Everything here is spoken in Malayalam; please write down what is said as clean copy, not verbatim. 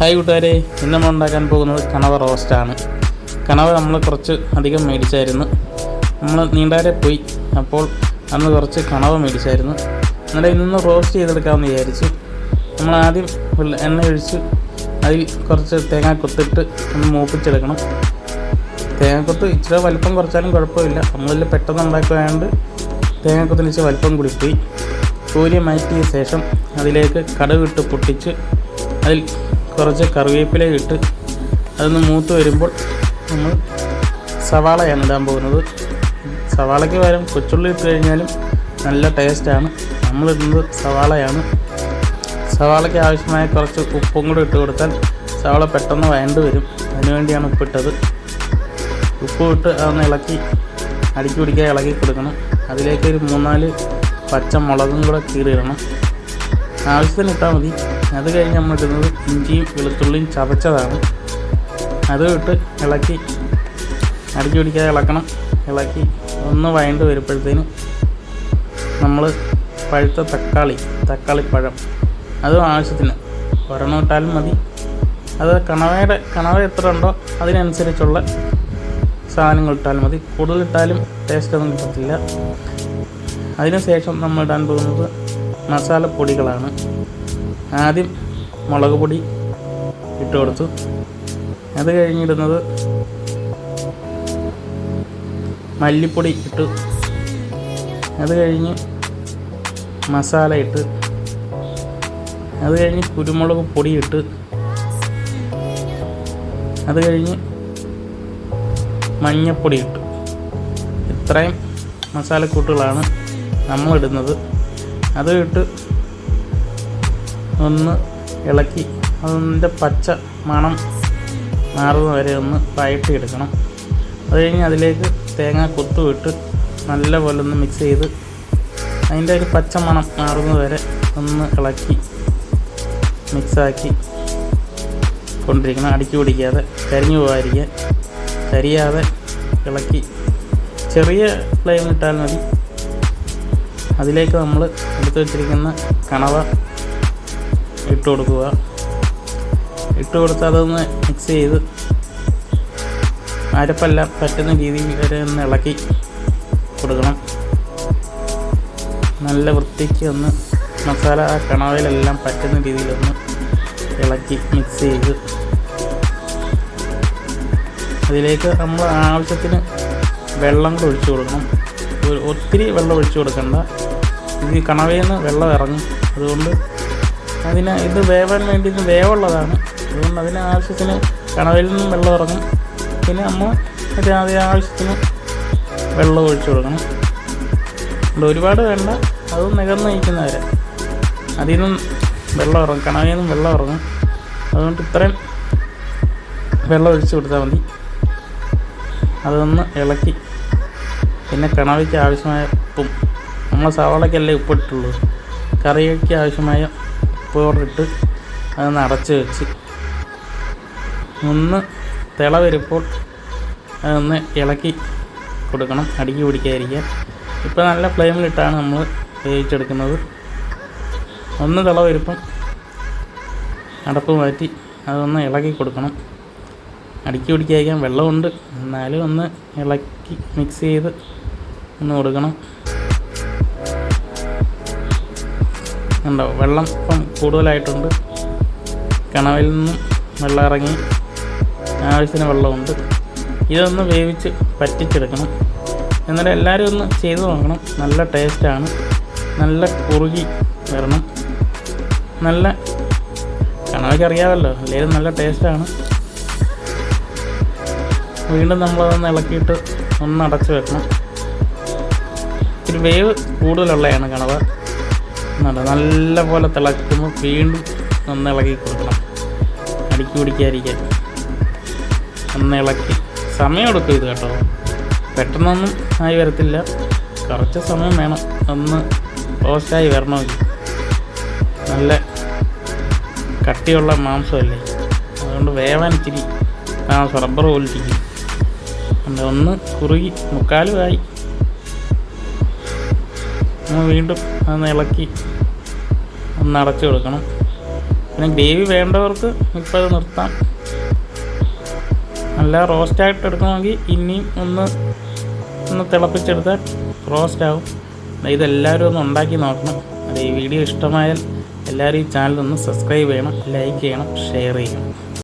ഹായ് കൂട്ടുകാരെ, ഇന്ന് നമ്മൾ ഉണ്ടാക്കാൻ പോകുന്നത് കണവ റോസ്റ്റാണ്. കണവ നമ്മൾ കുറച്ച് അധികം മേടിച്ചായിരുന്നു. നമ്മൾ നീണ്ടാരെ പോയി, അപ്പോൾ അന്ന് കുറച്ച് കണവ മേടിച്ചായിരുന്നു. എന്നിട്ട് ഇന്ന് റോസ്റ്റ് ചെയ്തെടുക്കാമെന്ന് വിചാരിച്ചു. നമ്മൾ ആദ്യം എണ്ണ ഒഴിച്ച് അതിൽ കുറച്ച് തേങ്ങാക്കൊത്തിട്ട് ഒന്ന് മൂപ്പിച്ചെടുക്കണം. തേങ്ങാക്കൊത്ത് ഇച്ചിരി വലിപ്പം കുറച്ചാലും കുഴപ്പമില്ല. നമ്മളിൽ പെട്ടെന്ന് ഉണ്ടാക്കുകയായതുകൊണ്ട് തേങ്ങാക്കൊത്തിന് ഇച്ചിരി വലിപ്പം കൂടി പോയി. കോരി മാറ്റിയ ശേഷം അതിലേക്ക് കടുകിട്ട് പൊട്ടിച്ച് അതിൽ കുറച്ച് കറിവേപ്പില ഇട്ട് അതൊന്ന് മൂത്ത് വരുമ്പോൾ നമ്മൾ സവാളയാണ് ഇടാൻ പോകുന്നത്. സവാളയ്ക്ക് പകരം കൊച്ചുള്ളി ഇട്ട് കഴിഞ്ഞാലും നല്ല ടേസ്റ്റാണ്. നമ്മളിടുന്നത് സവാളയാണ്. സവാളയ്ക്ക് ആവശ്യമായ കുറച്ച് ഉപ്പും കൂടി ഇട്ട് കൊടുത്താൽ സവാള പെട്ടെന്ന് വഴണ്ട് വരും. അതിനുവേണ്ടിയാണ് ഉപ്പിട്ടത്. ഉപ്പ് ഇട്ട് അതൊന്ന് ഇളക്കി അടുക്കി പിടിക്കാൻ ഇളക്കി കൊടുക്കണം. അതിലേക്ക് ഒരു 3-4 പച്ചമുളകും കൂടെ കീറിയിടണം. ആവശ്യത്തിന് ഇട്ടാൽ മതി. അത് കഴിഞ്ഞ് നമ്മൾ ഇടുന്നത് ഇഞ്ചിയും വെളുത്തുള്ളിയും ചതച്ചതാണ്. അതും ഇട്ട് ഇളക്കി അടുക്കി പിടിക്കാതെ ഇളക്കണം. ഇളക്കി ഒന്ന് വഴണ്ട് വരുമ്പോഴത്തേന് നമ്മൾ പഴുത്ത തക്കാളിപ്പഴം അതും ആവശ്യത്തിന് ഒരെണ്ണം ഇട്ടാലും മതി. അത് കണവ എത്ര ഉണ്ടോ അതിനനുസരിച്ചുള്ള സാധനങ്ങൾ ഇട്ടാലും മതി. കൂടുതലിട്ടാലും ടേസ്റ്റൊന്നും കിട്ടത്തില്ല. അതിനുശേഷം നമ്മൾ ഇടാൻ പോകുന്നത് മസാലപ്പൊടികളാണ്. ആദ്യം മുളക് പൊടി ഇട്ട് കൊടുത്തു. അത് കഴിഞ്ഞിടുന്നത് മല്ലിപ്പൊടി ഇട്ടു. അത് കഴിഞ്ഞ് മസാല ഇട്ട്. അത് കഴിഞ്ഞ് കുരുമുളക് പൊടി ഇട്ട്. അത് കഴിഞ്ഞ് മഞ്ഞപ്പൊടി ഇട്ടു. ഇത്രയും മസാലക്കൂട്ടുകളാണ് നമ്മളിടുന്നത്. അത് ഇട്ട് ഒന്ന് ഇളക്കി അതിൻ്റെ പച്ച മണം മാറുന്ന വരെ ഒന്ന് വഴറ്റിയെടുക്കണം. അത് കഴിഞ്ഞ് അതിലേക്ക് തേങ്ങ കൊത്തുവിട്ട് നല്ലപോലെ ഒന്ന് മിക്സ് ചെയ്ത് അതിൻ്റെ ഒരു പച്ച മണം മാറുന്നത് വരെ ഒന്ന് ഇളക്കി മിക്സാക്കി കൊണ്ടിരിക്കണം. അടുക്കി പിടിക്കാതെ കരിഞ്ഞു പോകാതിരിക്കാൻ കരിയാതെ ഇളക്കി ചെറിയ ഫ്ലെയിമിലിട്ടാൽ മതി. അതിലേക്ക് നമ്മൾ എടുത്ത് വെച്ചിരിക്കുന്ന കണവ ഇട്ട് കൊടുക്കുക. ഇട്ട് കൊടുത്ത് അതൊന്ന് മിക്സ് ചെയ്ത് അരപ്പെല്ലാം പറ്റുന്ന രീതിയിൽ വരെ ഒന്ന് ഇളക്കി കൊടുക്കണം. നല്ല വൃത്തിക്ക് ഒന്ന് മസാല ആ കണവയിലെല്ലാം പറ്റുന്ന രീതിയിലൊന്ന് ഇളക്കി മിക്സ് ചെയ്ത് അതിലേക്ക് നമ്മൾ ആവശ്യത്തിന് വെള്ളം കൂടെ ഒഴിച്ചു കൊടുക്കണം. ഒത്തിരി വെള്ളം ഒഴിച്ചു കൊടുക്കണ്ട. ഇത് കണവയിൽ നിന്ന് വെള്ളം ഇറങ്ങും. അതുകൊണ്ട് ഇത് വേവാൻ വേണ്ടി ഇത് വേവുള്ളതാണ്. അതുകൊണ്ട് അതിന് ആവശ്യത്തിന് കണവയിൽ നിന്നും വെള്ളം ഇറങ്ങും. പിന്നെ നമ്മൾ ആവശ്യത്തിന് വെള്ളം ഒഴിച്ചു കൊടുക്കണം. ഒരുപാട് വേണ്ട. അത് നികർന്ന് നയിക്കുന്നവരെ അതിൽ നിന്നും വെള്ളം ഇറങ്ങും. കണവയിൽ നിന്നും വെള്ളം ഇറങ്ങും. അതുകൊണ്ട് ഇത്രയും വെള്ളം ഒഴിച്ചു കൊടുത്താൽ മതി. അതൊന്ന് ഇളക്കി പിന്നെ കണവയ്ക്ക് ആവശ്യമായ ഉപ്പും, നമ്മൾ സവാളയ്ക്കല്ലേ ഉപ്പിട്ടുള്ളൂ, കറിക്ക് ആവശ്യമായ ഉപ്പ് കൂടെ ഇട്ട് അതൊന്ന് അടച്ച് വെച്ച് ഒന്ന് തിള വരുമ്പോൾ അതൊന്ന് ഇളക്കി കൊടുക്കണം. അടുക്കി പിടിക്കാതിരിക്കാൻ. ഇപ്പോൾ നല്ല ഫ്ലെയിമിലിട്ടാണ് നമ്മൾ വേവിച്ചെടുക്കുന്നത്. ഒന്ന് തിള വരുമ്പം അടപ്പ് മാറ്റി അതൊന്ന് ഇളക്കി കൊടുക്കണം. അടുക്കി പിടിക്കാതിരിക്കാൻ വെള്ളമുണ്ട്, എന്നാലും ഒന്ന് ഇളക്കി മിക്സ് ചെയ്ത് ഒന്ന് കൊടുക്കണം. ഉണ്ടോ വെള്ളം ഇപ്പം കൂടുതലായിട്ടുണ്ട്. കണവയിൽ നിന്നും വെള്ളം ഇറങ്ങി ആവശ്യത്തിന് വെള്ളമുണ്ട്. ഇതൊന്ന് വേവിച്ച് പറ്റിച്ചെടുക്കണം. എന്നാലും എല്ലാവരും ഒന്ന് ചെയ്ത് നോക്കണം. നല്ല ടേസ്റ്റാണ്. നല്ല കുറുകി വരണം. നല്ല കണവയ്ക്ക് അറിയാമല്ലോ, എല്ലാവരും നല്ല ടേസ്റ്റാണ്. വീണ്ടും നമ്മളതൊന്ന് ഇളക്കിയിട്ട് ഒന്ന് അടച്ച് വെക്കണം. ഇത്തിരി വേവ് കൂടുതലുള്ളതാണ് കണവ. നല്ല പോലെ തിളക്കുമ്പോൾ വീണ്ടും ഒന്ന് ഇളക്കി കൊടുക്കണം. അടുക്കി പിടിക്കാതിരിക്കാൻ ഒന്ന് ഇളക്കി സമയം എടുക്കും ഇത് കേട്ടോ. പെട്ടെന്നൊന്നും ആയി വരത്തില്ല. കുറച്ച് സമയം വേണം ഒന്ന് റോസ്റ്റായി വരണമെങ്കിൽ. നല്ല കട്ടിയുള്ള മാംസമല്ലേ, അതുകൊണ്ട് വേവാൻ ഇച്ചിരി റബ്ബർ പോലിരിക്കും. ഒന്ന് കുറുകി മുക്കാലുമായി. വീണ്ടും അതൊന്ന് ഇളക്കി ഒന്ന് അടച്ചു കൊടുക്കണം. പിന്നെ ഗ്രേവി വേണ്ടവർക്ക് ഇപ്പോൾ അത് നിർത്താം. നല്ല റോസ്റ്റായിട്ട് എടുക്കണമെങ്കിൽ ഇനിയും ഒന്ന് തിളപ്പിച്ചെടുത്താൽ റോസ്റ്റാവും. ഇതെല്ലാവരും ഒന്ന് ഉണ്ടാക്കി നോക്കണം. ഈ വീഡിയോ ഇഷ്ടമായാൽ എല്ലാവരും ഈ ചാനൽ ഒന്ന് സബ്സ്ക്രൈബ് ചെയ്യണം, ലൈക്ക് ചെയ്യണം, ഷെയർ ചെയ്യണം.